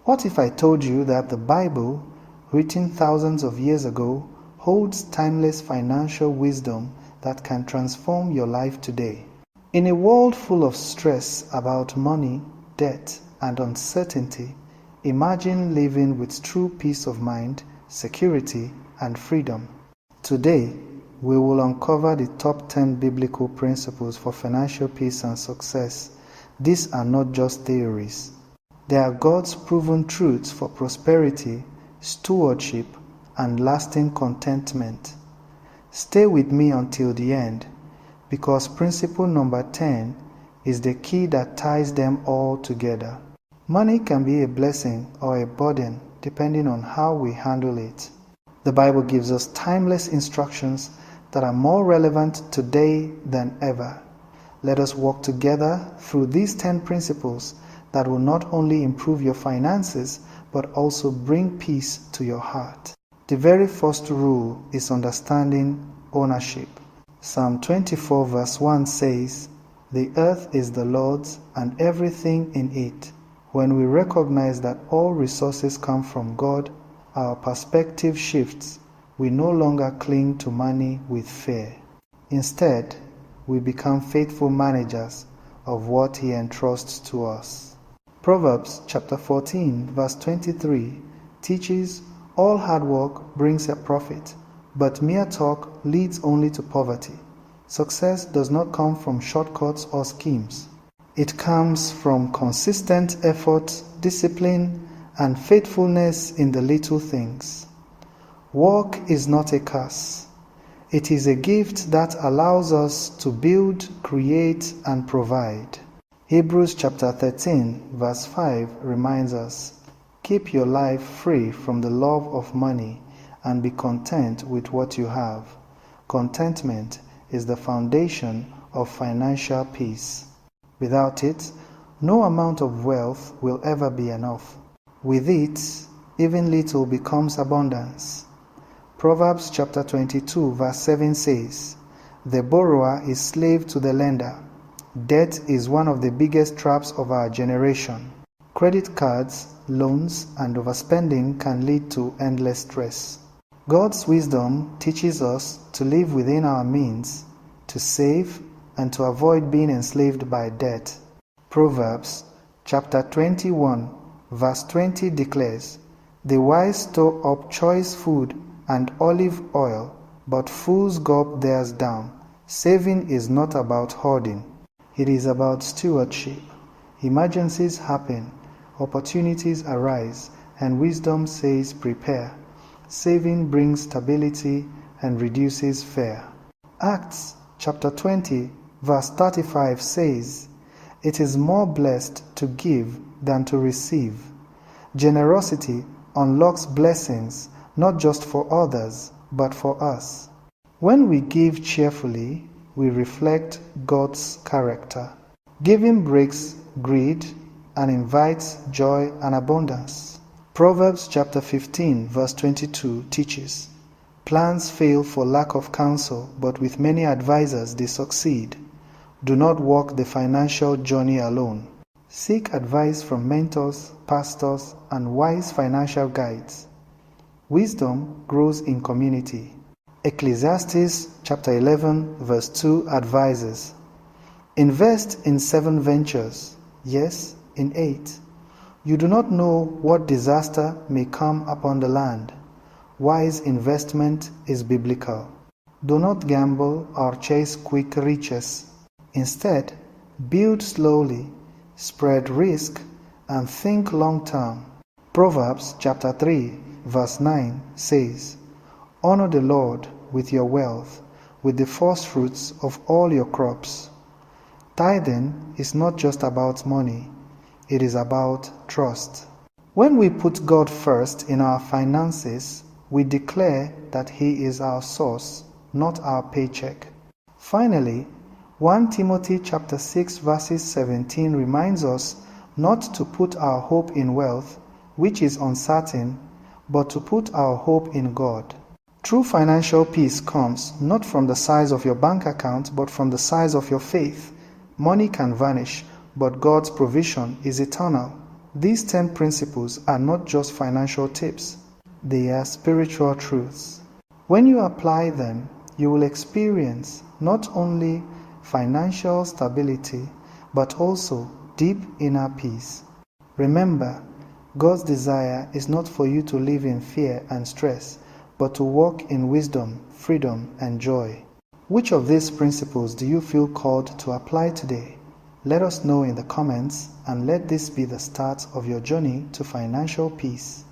What if I told you that the Bible, written thousands of years ago, holds timeless financial wisdom that can transform your life today? In a world full of stress about money, debt, and uncertainty, imagine living with true peace of mind, security, and freedom. Today, we will uncover the top 10 biblical principles for financial peace and success. These are not just theories. They are God's proven truths for prosperity, stewardship, and lasting contentment. Stay with me until the end, because principle number 10 is the key that ties them all together. Money can be a blessing or a burden depending on how we handle it. The Bible gives us timeless instructions that are more relevant today than ever. Let us walk together through these 10 principles that will not only improve your finances, but also bring peace to your heart. The very first rule is understanding ownership. Psalm 24 verse 1 says, "The earth is the Lord's and everything in it." When we recognize that all resources come from God, our perspective shifts. We no longer cling to money with fear. Instead, we become faithful managers of what He entrusts to us. Proverbs chapter 14 verse 23 teaches, "All hard work brings a profit, but mere talk leads only to poverty." Success does not come from shortcuts or schemes. It comes from consistent effort, discipline, and faithfulness in the little things. Work is not a curse. It is a gift that allows us to build, create, and provide. Hebrews chapter 13 verse 5 reminds us, "Keep your life free from the love of money and be content with what you have." Contentment is the foundation of financial peace. Without it, no amount of wealth will ever be enough. With it, even little becomes abundance. Proverbs chapter 22 verse 7 says, "The borrower is slave to the lender." Debt is one of the biggest traps of our generation. Credit cards, loans, and overspending can lead to endless stress. God's wisdom teaches us to live within our means, to save, and to avoid being enslaved by debt. Proverbs chapter 21 verse 20 declares, "The wise store up choice food and olive oil, but fools gulp theirs down." Saving is not about hoarding. It is about stewardship. Emergencies happen, opportunities arise, and wisdom says prepare. Saving brings stability and reduces fear. Acts chapter 20 verse 35 says, "It is more blessed to give than to receive." Generosity unlocks blessings not just for others, but for us. When we give cheerfully, we reflect God's character. Giving breaks greed and invites joy and abundance. Proverbs chapter 15 verse 22 teaches, "Plans fail for lack of counsel, but with many advisors they succeed." Do not walk the financial journey alone. Seek advice from mentors, pastors, and wise financial guides. Wisdom grows in community. Ecclesiastes chapter 11 verse 2 advises, "Invest in 7 ventures, yes, in 8. You do not know what disaster may come upon the land." Wise investment is biblical. Do not gamble or chase quick riches. Instead, build slowly, spread risk, and think long term. Proverbs chapter 3 verse 9 says, "Honor the Lord with your wealth, with the first fruits of all your crops." Tithing is not just about money, it is about trust. When we put God first in our finances, we declare that He is our source, not our paycheck. Finally, 1 Timothy chapter 6 verses 17 reminds us not to put our hope in wealth, which is uncertain, but to put our hope in God. True financial peace comes not from the size of your bank account, but from the size of your faith. Money can vanish, but God's provision is eternal. These 10 principles are not just financial tips, they are spiritual truths. When you apply them, you will experience not only financial stability, but also deep inner peace. Remember, God's desire is not for you to live in fear and stress, but to walk in wisdom, freedom, and joy. Which of these principles do you feel called to apply today? Let us know in the comments, and let this be the start of your journey to financial peace.